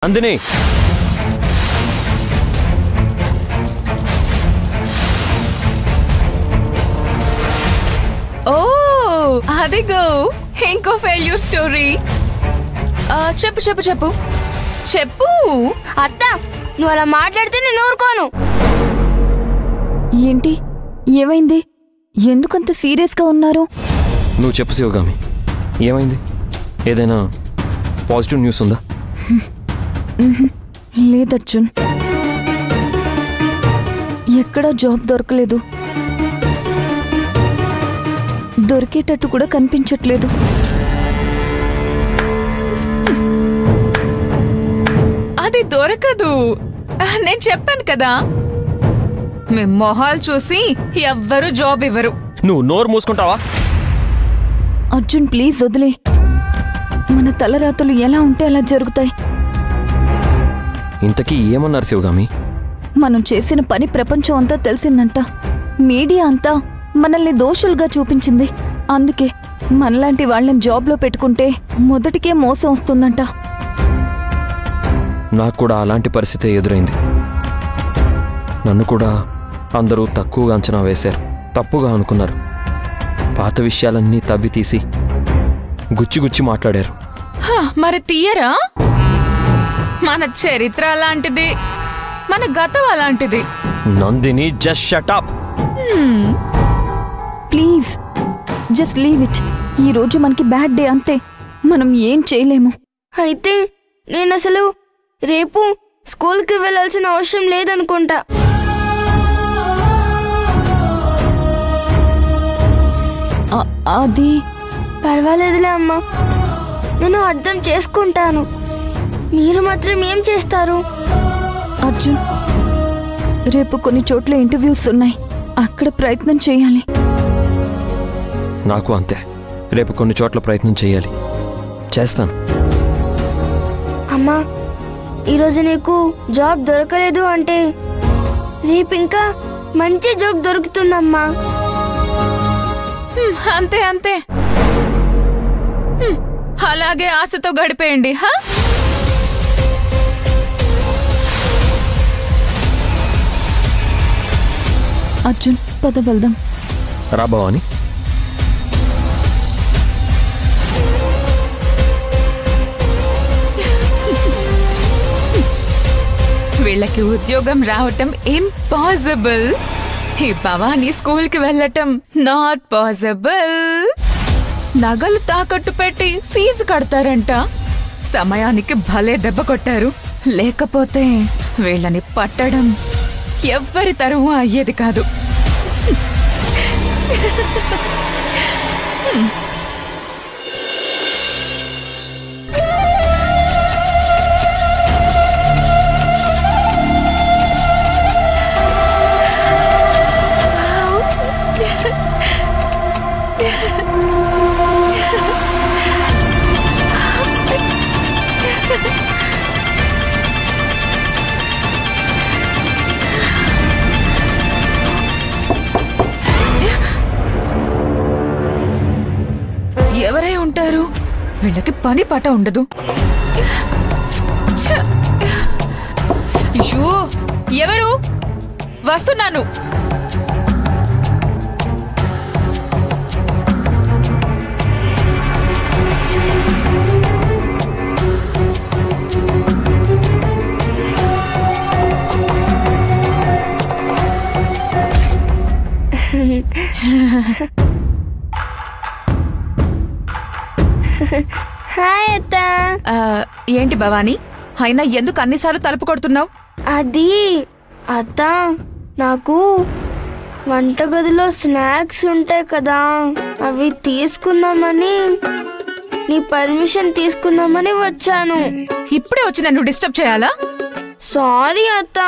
నందిని ఓ అదిగో ఇంకో failure story. చెప్పు చెప్పు చెప్పు చెప్పు. అత్త, నువ్వు అలా మాట్లాడితే నేను ఊరుకోను. ఏంటి, ఏమైంది? ఎందుకంత సీరియస్గా ఉన్నారు? నువ్వు చెప్పు శివగామి, ఏమైంది? ఏదైనా పాజిటివ్ న్యూస్ ఉందా? లేదర్జున్, ఎక్కడా జాబ్ దొరకలేదు, దొరికేటట్టు కూడా కనిపించట్లేదు. అది దొరకదు, నేను చెప్పాను కదా. మేము మొహాలు చూసి ఎవ్వరు జాబ్ ఇవ్వరు. నువ్వు నోరు మూసుకుంటావా? అర్జున్ ప్లీజ్ వదిలే. మన తలరాతలు ఎలా ఉంటే అలా జరుగుతాయి. ఇంతకీ ఏమన్నారు శివగామి? మనం చేసిన పని ప్రపంచం అంతా తెలిసిందంట. మీడియా అంతా మనల్ని దోషులుగా చూపించింది. అందుకే మనలాంటి వాళ్ళని జాబ్లో పెట్టుకుంటే మొదటికే మోసం వస్తుందంట. నాకు కూడా అలాంటి పరిస్థితి ఎదురైంది. నన్ను కూడా అందరూ తక్కువగా అంచనా వేశారు, తప్పుగా అనుకున్నారు. పాత విషయాలన్నీ తవ్వి తీసి గుచ్చి మాట్లాడారు. మరి తీయరా? మన చరిత్ర అలాంటిది, మన గతం అలాంటిది. Nandini just shut up. Please just leave it. ఈ రోజు మనకి బ్యాడ్ డే, అంతే. మనం ఏం చేయలేము. అయితే నేను అసలు రేపు స్కూల్కి వెళ్ళాల్సిన అవసరం లేదనుకుంటా. అది పర్వాలేదులే అమ్మా, నేను అర్థం చేసుకుంటాను. మీరు మాత్రం ఏం చేస్తారు? అర్జున్, రేపు కొన్ని చోట్ల ఇంటర్వ్యూస్ ఉన్నాయి, అక్కడ ప్రయత్నం చేయాలి. నాకు అంతే, రేపు కొన్ని చోట్ల ప్రయత్నం చేయాలి, చేస్తాను. అమ్మా, ఈరోజు నీకు జాబ్ దొరకలేదు అంటే రేపు ఇంకా మంచి జాబ్ దొరుకుతుందమ్మా. అంతే అంతే, అలాగే ఆశతో గడిపేయండి. అర్జున్ పద వెళ్దాం. రా భవాని. వీళ్ళకి ఉద్యోగం రావటం ఇంపాసిబుల్. ఈ భవానీ స్కూల్కి వెళ్ళటం నాట్ పాసిబుల్. నగలు తాకట్టు పెట్టి ఫీజు కడతారంట. సమయానికి భలే దెబ్బ కొట్టారు. లేకపోతే వీళ్ళని పట్టడం ఎవ్వరి తరం అయ్యేది కాదు. ఎవరై ఉంటారు? వీళ్ళకి పని పాట ఉండదు. అయ్యో, ఎవరు? వస్తున్నాను. హాయ్ అత్త. ఏంటి భవానీ, అయినా ఎందుకు అన్నిసార్లు తలుపు కొడుతున్నావు? అది అత్త, నాకు వంటగదిలో స్నాక్స్ ఉంటాయి కదా, అవి తీసుకుందామని, నీ పర్మిషన్ తీసుకుందామని వచ్చాను. ఇప్పుడే వచ్చి నన్ను డిస్టర్బ్ చేయాలా? సారీ అత్త.